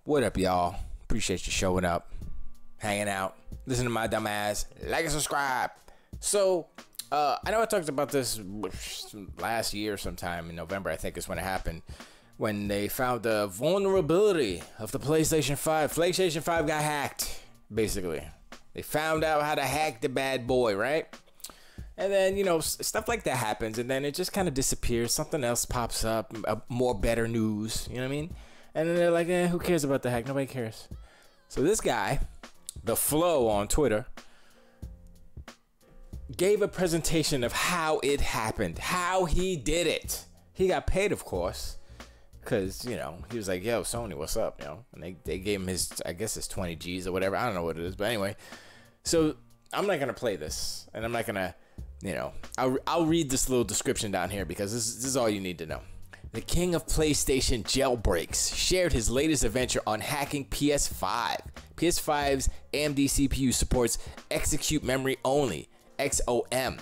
What up, y'all? Appreciate you showing up, hanging out, listening to my dumb ass. Like and subscribe. So, I know I talked about this last year sometime in November, I think is when it happened. When they found the vulnerability of the PlayStation 5. PlayStation 5 got hacked, basically. They found out how to hack the bad boy, right? And then, you know, stuff like that happens, and then it just kind of disappears. Something else pops up, more better news, you know what I mean? And then they're like, who cares about the hack? Nobody cares. So this guy, The Flow on Twitter, gave a presentation of how it happened, how he did it. He got paid, of course, because, you know, he was like, yo, Sony, what's up, you know? And they gave him his, I guess his 20 G's or whatever. I don't know what it is, but anyway. So I'm not going to play this, and I'm not going to, you know, I'll read this little description down here because this is all you need to know. The king of PlayStation jailbreaks shared his latest adventure on hacking PS5. PS5's AMD CPU supports execute memory only, XOM.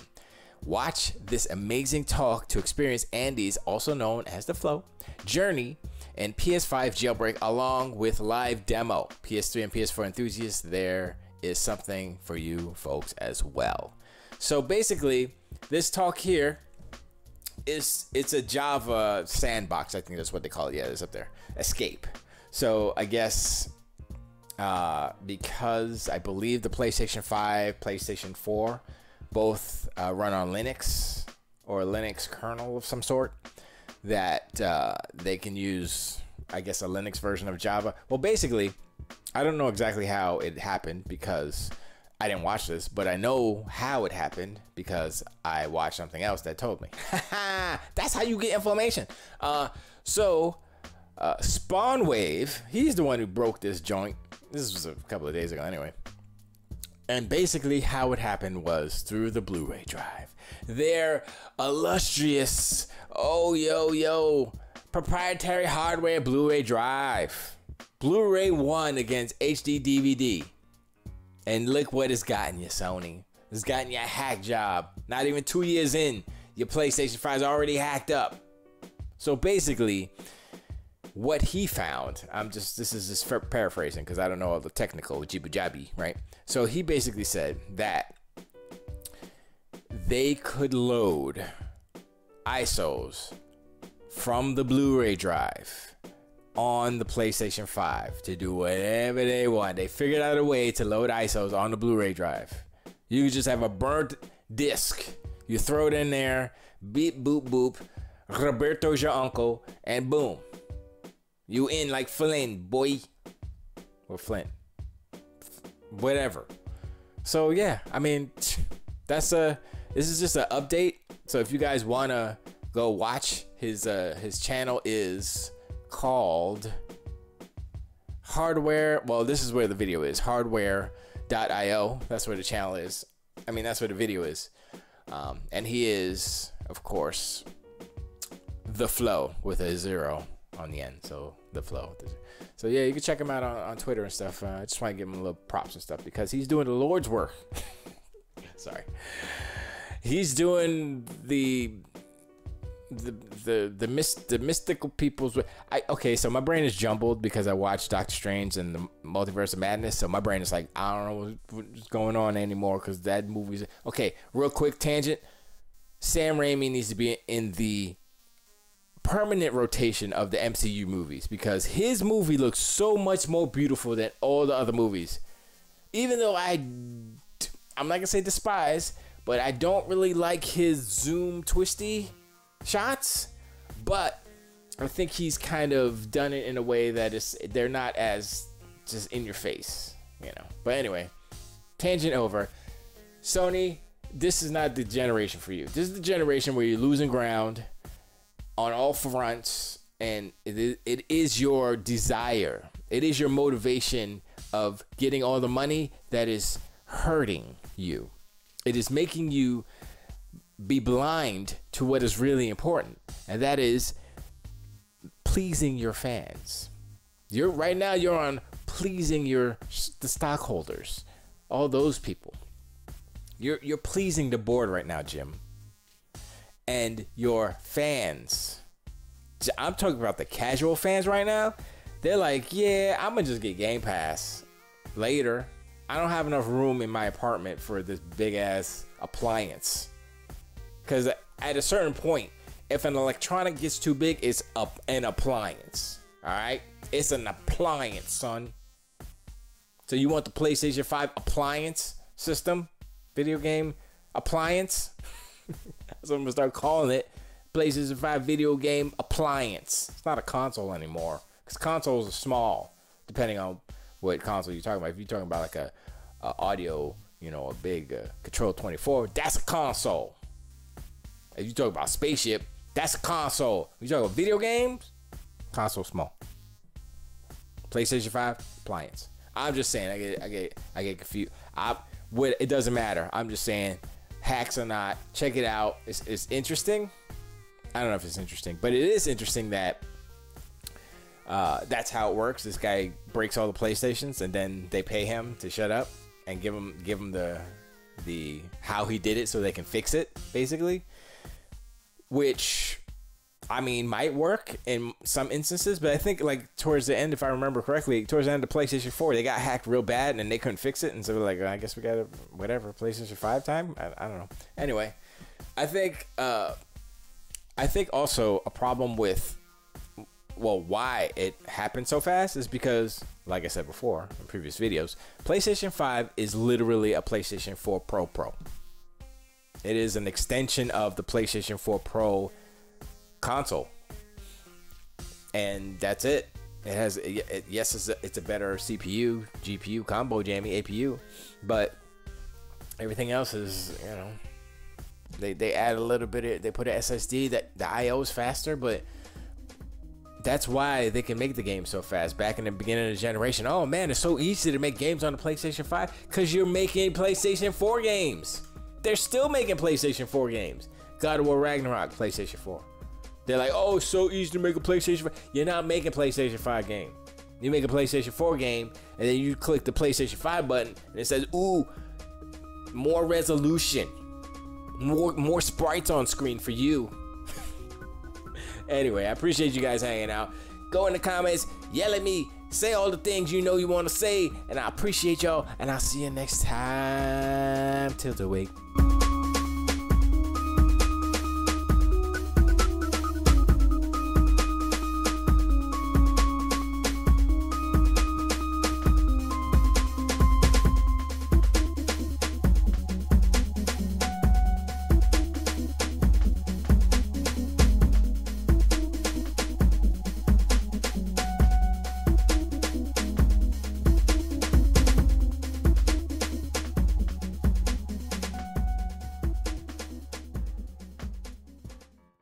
Watch this amazing talk to experience Andy's, also known as The Flow, journey and PS5 jailbreak along with live demo. PS3 and PS4 enthusiasts, there is something for you folks as well. So basically, this talk here, it's a Java sandbox. I think that's what they call it. Yeah, it's up there. Escape. So I guess because I believe the PlayStation 5, PlayStation 4, both run on Linux or Linux kernel of some sort, that they can use, I guess, a Linux version of Java. Well, basically, I don't know exactly how it happened because I didn't watch this, but I know how it happened because I watched something else that told me. That's how you get information. Spawnwave, he's the one who broke this joint. This was a couple of days ago anyway. And basically how it happened was through the Blu-ray drive. Their illustrious, proprietary hardware Blu-ray drive. Blu-ray 1 against HD DVD. And look what it's gotten you, Sony. It's gotten you a hack job. Not even 2 years in, your PlayStation 5 is already hacked up. So basically, what he found, this is just paraphrasing because I don't know all the technical jibby-jabby, right? So he basically said that they could load ISOs from the Blu-ray drive on the PlayStation 5 to do whatever they want. They figured out a way to load ISOs on the Blu-ray drive. You could just have a burnt disc. You throw it in there, beep, boop, boop. Roberto's your uncle, and boom. You in like Flint, boy. Or Flint. Whatever. So yeah, I mean, this is just an update. So if you guys wanna go watch his channel is called Hardware. Well, this is where the video is, hardware.io. That's where the channel is. I mean, that's where the video is. And he is, of course, The Flow with a 0 on the end. So The Flow. So yeah, you can check him out on Twitter and stuff. I just want to give him a little props and stuff because he's doing the Lord's work. Sorry. He's doing the mystical people's. Okay, so my brain is jumbled because I watched Doctor Strange and the Multiverse of Madness. So my brain is like, I don't know what's going on anymore because that movie's okay. Real quick tangent: Sam Raimi needs to be in the permanent rotation of the MCU movies because his movie looks so much more beautiful than all the other movies. Even though I'm not gonna say despise, but I don't really like his zoom twisty shots, but I think he's kind of done it in a way that they're not as just in your face, you know. But anyway, tangent over. Sony, this is not the generation for you. This is the generation where you're losing ground on all fronts, and it is your desire, it is your motivation of getting all the money that is hurting you. It is making you be blind to what is really important, and that is pleasing your fans. Right now you're on pleasing the stockholders, all those people. You're pleasing the board right now, Jim, and your fans. I'm talking about the casual fans right now. They're like, yeah, I'm gonna just get Game Pass later. I don't have enough room in my apartment for this big ass appliance. Because at a certain point, if an electronic gets too big, it's an appliance. All right, it's an appliance, son. So you want the PlayStation 5 appliance system, video game appliance? That's what I'm gonna start calling it. PlayStation 5 video game appliance. It's not a console anymore, because consoles are small, depending on what console you're talking about. If you're talking about like a audio, you know, a big Control 24, that's a console. If you talk about spaceship, that's a console. If you talk about video games, console small. PlayStation 5 appliance. I'm just saying, I get confused. It doesn't matter. I'm just saying, hacks or not, check it out. It's interesting. I don't know if it's interesting, but it is interesting that that's how it works. This guy breaks all the PlayStations, and then they pay him to shut up and give him the how he did it so they can fix it, basically. Which, I mean, might work in some instances, but I think like towards the end, if I remember correctly, towards the end of PlayStation 4, they got hacked real bad and they couldn't fix it, and so like, I guess we got whatever, PlayStation 5 time. I don't know. Anyway, I think also a problem with, well, why it happened so fast is because, like I said before in previous videos, PlayStation 5 is literally a PlayStation 4 Pro. It is an extension of the PlayStation 4 Pro console, and that's it. It has, yes, it's a better CPU, GPU, combo jammy, APU, but everything else is, you know, they add a little bit. They put an SSD that the I/O is faster, but that's why they can make the game so fast. Back in the beginning of the generation, oh man, it's so easy to make games on the PlayStation 5 because you're making PlayStation 4 games. They're still making PlayStation 4 games. God of War Ragnarok, PlayStation 4. They're like, oh, it's so easy to make a PlayStation 5. You're not making a PlayStation 5 game. You make a PlayStation 4 game, and then you click the PlayStation 5 button, and it says, ooh, more resolution. More sprites on screen for you. Anyway, I appreciate you guys hanging out. Go in the comments, yell at me, say all the things you know you want to say, and I appreciate y'all, and I'll see you next time. Till the week.